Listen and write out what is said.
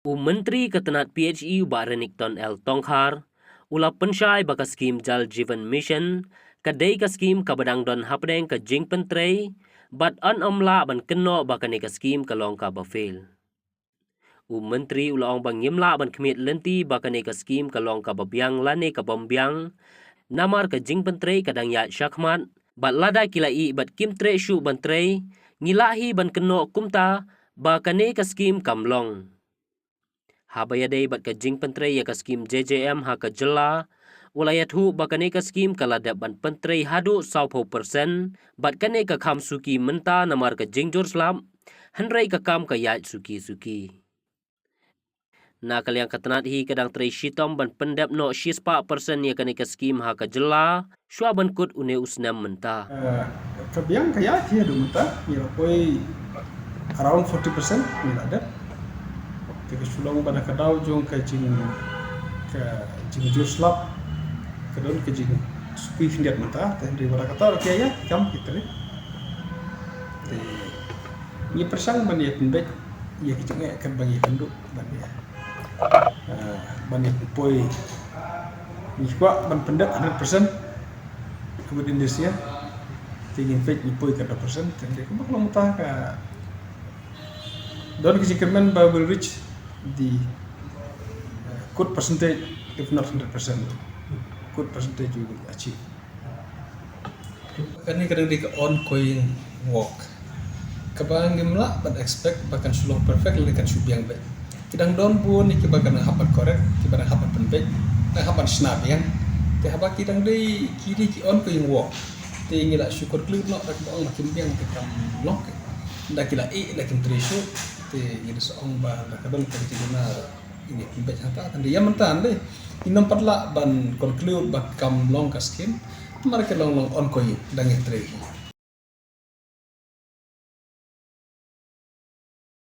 Menteri Ketenat PHE ba Ranikton L Tongkhar, ula pensyai baka skim Jal Jeevan Mission, kadai ka skim kabadang don Hapdeng ka Jingpyntrei, bat an omla ban Kynnoh baka ne ka skim kalong Kaba Phail. Menteri ula ong bang yimla ban kemit lenti baka ne ka skim kalong Kaba biang lane ka bombiang, namar ka Jingpyntrei kadang ya syakmat, bat lada kilai bat Kynnoh syu bantrei, ngilahi ban Kynnoh kumta baka ne ka skim kamlong. Habayadai bat ka Jingpyntrei ya ka skim JJM ha ka jela, ulayat hu bakane ka skim kaladap ban pentrei hadu 100% bat kane ka kam suki menta namar ka jingjur slam, handrai ka kam ka yat suki. Na kalyang katanat hi kadang trei shitom ban pendap no 6% ya kane ka skim ha ka jela, syua ban kut une usnam menta. Kabiang kaya dia do menta, ya koi around 40% ni ada. Tiga sulung pada kadau jong ke jing slap kedon ke jing supi findiat mata dan di pada kata okay ya kam kita ni ni persang ban ya pembek ya kicungnya akan bagi penduk ban ya ban ya poi ni kuat ban pendak 100% kemudian Indonesia tingin fake ni poi kada persen dan dia kembang mata ka don kecikemen will reach the good percentage, if not 100%, good percentage you will achieve. Kani kadang di ongoing work. Kabang gimla, but expect bahkan sulung perfect lagi kan subiang baik. Kadang don pun ni kibakan hapat korek, kibakan hapat penbaik, nang hapat snap yang. Tiap kadang di kiri ki ongoing work. Tinggal syukur kelut nak bang makin biang kita lock. Dah kila dah Kynnoh show. Jadi seorang bah kadang terjadi ini pembek hata tadi yang mentan deh inom patla ban conclude bakam long ka skin mereka long on koy dang Kynnoh